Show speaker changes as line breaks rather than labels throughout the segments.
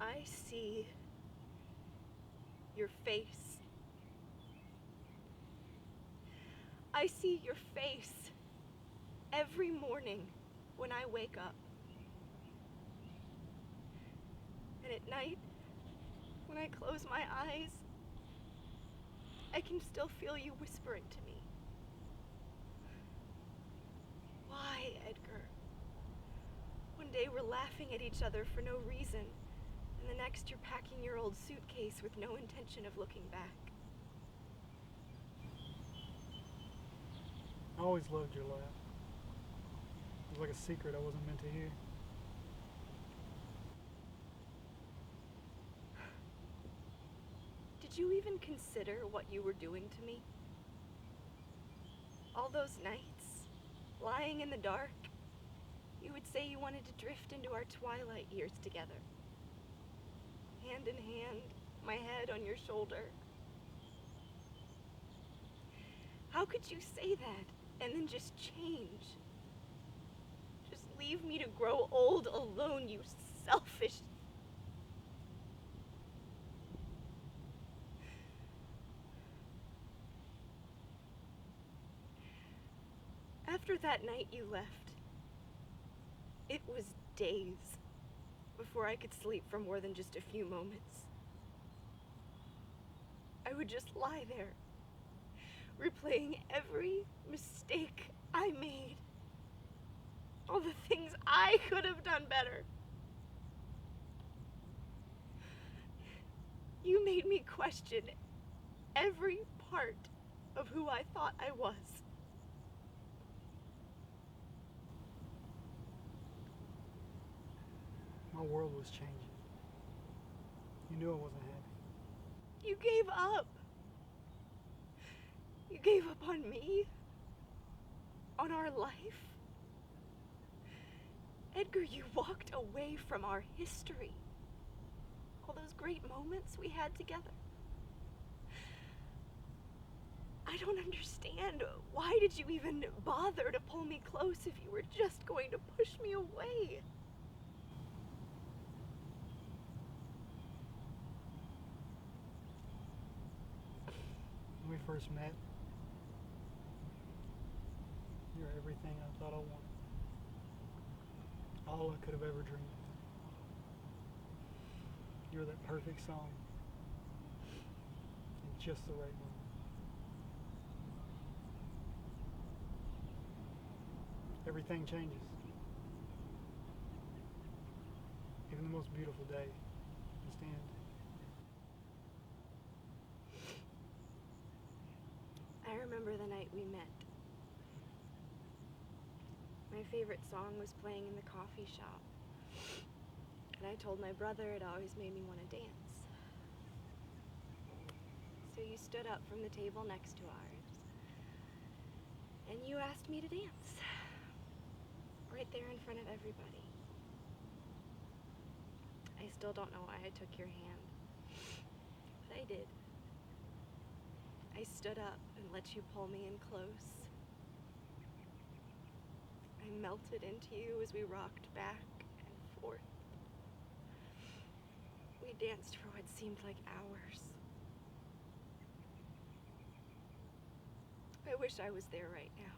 I see your face. I see your face every morning when I wake up. And at night, when I close my eyes, I can still feel you whispering to me. Why, Edgar? One day we're laughing at each other for no reason, and the next you're packing your old suitcase with no intention of looking back.
I always loved your laugh. It was like a secret I wasn't meant to hear.
Did you even consider what you were doing to me? All those nights, lying in the dark, you would say you wanted to drift into our twilight years together. Hand in hand, my head on your shoulder. How could you say that and then just change? Just leave me to grow old alone, you selfish... After that night you left, it was days before I could sleep for more than just a few moments. I would just lie there, replaying every mistake I made, all the things I could have done better. You made me question every part of who I thought I was.
My world was changing. You knew I wasn't happy.
You gave up. You gave up on me, on our life. Edgar, you walked away from our history. All those great moments we had together. I don't understand. Why did you even bother to pull me close if you were just going to push me away?
When we first met, you were everything I thought I wanted. All I could have ever dreamed of. You were that perfect song in just the right moment. Everything changes. Even the most beautiful day must end.
I remember the night we met. My favorite song was playing in the coffee shop. And I told my brother it always made me want to dance. So you stood up from the table next to ours. And you asked me to dance. Right there in front of everybody. I still don't know why I took your hand. But I did. I stood up and let you pull me in close. I melted into you as we rocked back and forth. We danced for what seemed like hours. I wish I was there right now.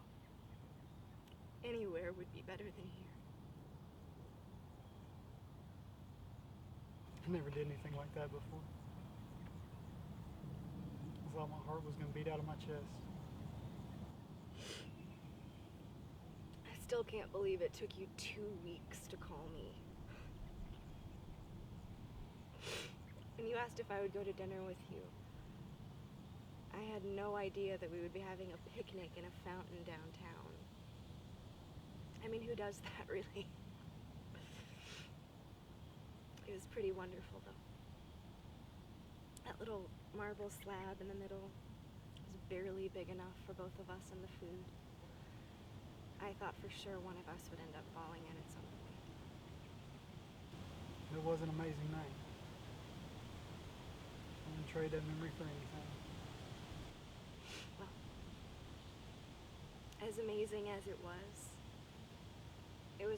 Anywhere would be better than here.
I never did anything like that before. I thought my heart was going to beat out of my chest.
I still can't believe it took you 2 weeks to call me. When you asked if I would go to dinner with you, I had no idea that we would be having a picnic in a fountain downtown. I mean, who does that, really? It was pretty wonderful, though. That little marble slab in the middle was barely big enough for both of us and the food. I thought for sure one of us would end up falling in at some point.
It was an amazing night. I wouldn't trade that memory for anything.
Well, as amazing as it was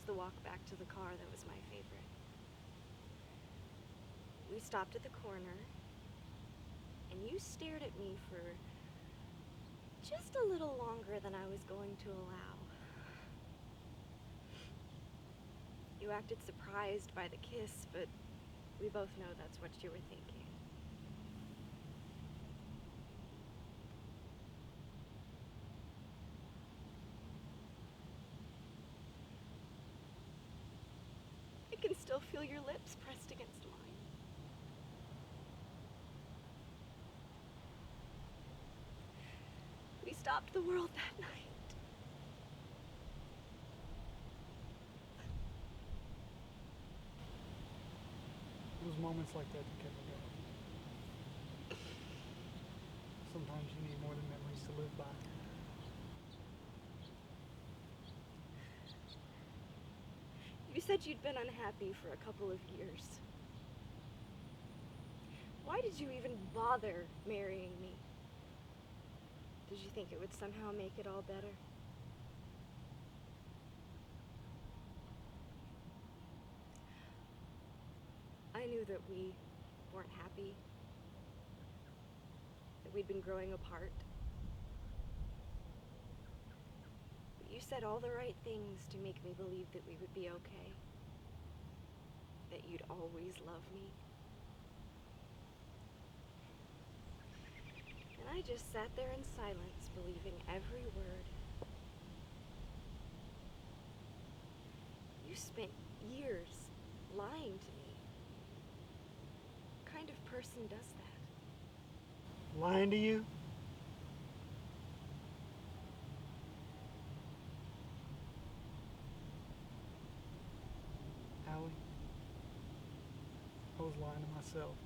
the walk back to the car that was my favorite. we stopped at the corner, and you stared at me for just a little longer than I was going to allow. You acted surprised by the kiss, but we both know that's what you were thinking. I can still feel your lips pressed against mine. We stopped the world that night.
It was moments like that that kept me going. Sometimes you need more than memories to live by.
You said you'd been unhappy for a couple of years. Why did you even bother marrying me? Did you think it would somehow make it all better? I knew that we weren't happy, that we'd been growing apart. But you said all the right things to make me believe that we would be okay, that you'd always love me. And I just sat there in silence, believing every word. You spent years lying to me. What kind of person does that?
Lying to you? Ally, I was lying to myself.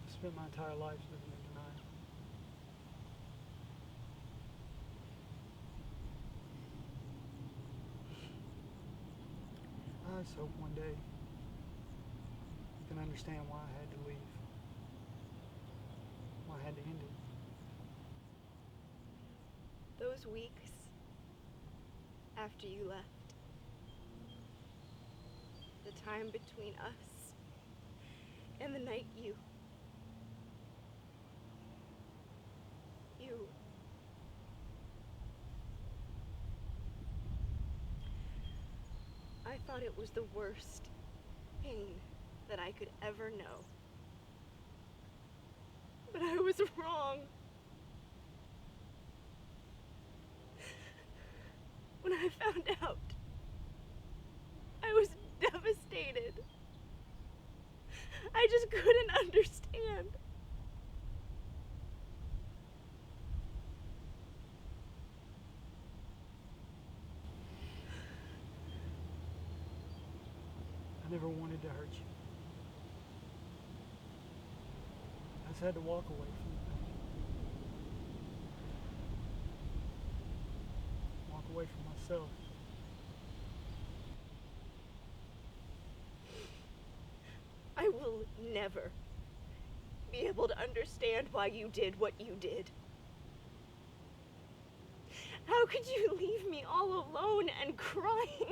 I spent my entire life living in denial. I just hope one day you can understand why I had to leave. Why I had to end it.
Those weeks after you left, the time between us and the night you I thought it was the worst pain that I could ever know. But I was wrong. When I found out, I was devastated. I just couldn't understand.
I never wanted to hurt you. I just had to walk away from the pain. Walk away from myself.
I will never be able to understand why you did what you did. How could you leave me all alone and crying?